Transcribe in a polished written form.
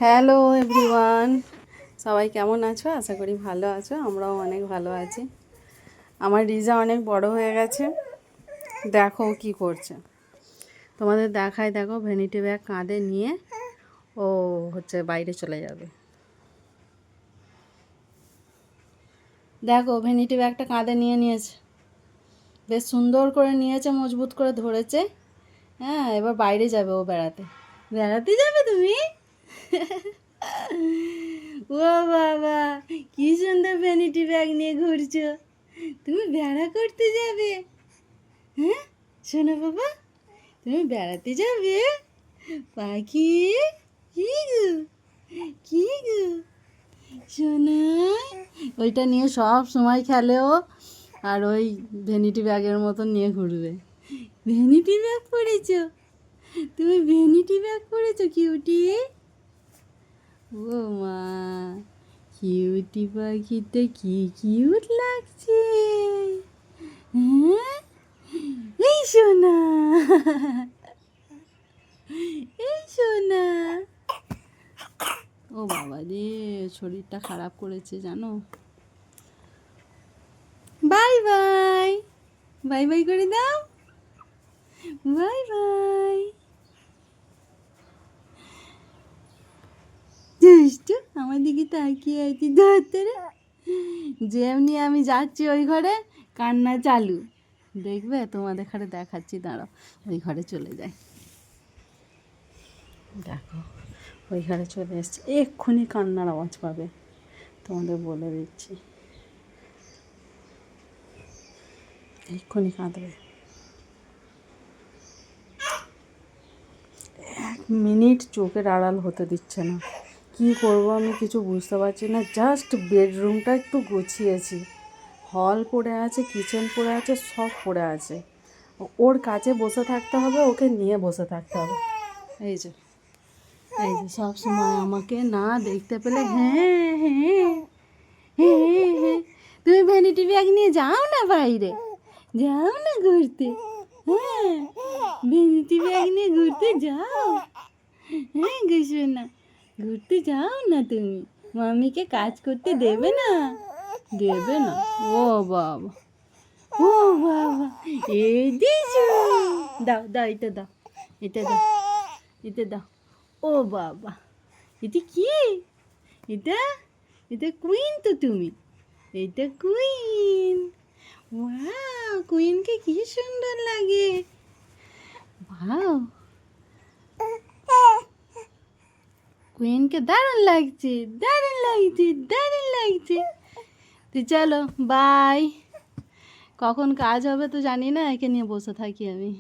Hello everyone, সবাই কেমন আছো? আশা করি ভালো আছো। আমরাও অনেক ভালো আছি। আমার রিজা অনেক বড় হয়ে গেছে, দেখো কি করছে। তোমাদের দেখায়, দেখো ভ্যানিটি ব্যাগ কাঁধে নিয়ে ও বাইরে চলে যাবে। দেখো ভ্যানিটি ব্যাগটা কাঁধে নিয়ে নিয়েছে, বেশ সুন্দর করে নিয়েছে, মজবুত করে ধরেছে। হ্যাঁ, এবার বাইরে যাবে ও বেড়াতে। বেড়াতে যাবে তুমি? ও বাবা, কি সুন্দর ভ্যানিটি ব্যাগ নিয়ে ঘুরছো। তুমি বেড়া করতে যাবে? হ্যাঁ শোনো বাবা, তুমি বেড়াতে যাবে? পাখি, কি গো, কি গো শোনা, ওইটা নিয়ে সব সময় খেলে ও। আর ওই ভ্যানিটি ব্যাগের মতন নিয়ে ঘুরবে। ভ্যানিটি ব্যাগ পরেছো তুমি? ভ্যানিটি ব্যাগ পরেছো কিউটি? ও মা, কিউটি পাখিটা কি কিউট লাগছে। হ্যাঁ, এই সোনা, এই সোনা। ও বাবা রে, শরীরটা খারাপ করেছে জানো। বাই বাই, বাই বাই করে দাও। Bye bye. দুষ্টু, আমার দিকে তাকিয়ে আছি ধরতে। যেমনি আমি যাচ্ছি ওই ঘরে কান্না চালু। দেখবে তোমাদের ঘরে দেখাচ্ছি, দাঁড়াও। ওই ঘরে চলে যায়, দেখো ওই ঘরে চলে এসছে, এক্ষুনি কান্নার আওয়াজ পাবে, তোমাদের বলে দিচ্ছি, এক্ষুনি কাঁদবে। 1 মিনিট চোখের আড়াল হতে দিচ্ছে না। কি করব আমি কিছু বুঝতে পারছি না। জাস্ট বেডরুমটা একটু গুছিয়েছি, হল পড়ে আছে, কিচেন পড়ে আছে, সব পড়ে আছে। ওর কাছে বসে থাকতে হবে, ওকে নিয়ে বসে থাকতে হবে। এই যে, এই যে সব সময় আমাকে না দেখতে পেলে হ্যাঁ হ্যাঁ হ্যাঁ হ্যাঁ। তুমি ভ্যানিটি ব্যাগ নিয়ে যাও না বাইরে, যাও না ঘুরতে। হ্যাঁ, ভ্যানিটি ব্যাগ নিয়ে ঘুরতে যাও। হ্যাঁ ঘুষবে না, ঘুরতে যাও না তুমি। মাম্মিকে কাজ করতে দেবে না, দেবে না। ও বাবা, ও বাবা, এই দিশু, দাও দাও, এটা দাও, এটা দাও, এটা দাও। ও বাবা, এটা কি? এটা, এটা কুইন তো তুমি, এটা কুইন। ওয়াও, কুইনকে কি সুন্দর লাগে। ওয়াও, কুইনকে দারুণ লাগছে, দারুণ লাগছে, দারুণ লাগছে। তো চলো বাই। কখন কাজ হবে তো জানি না, একে নিয়ে বসে থাকি আমি।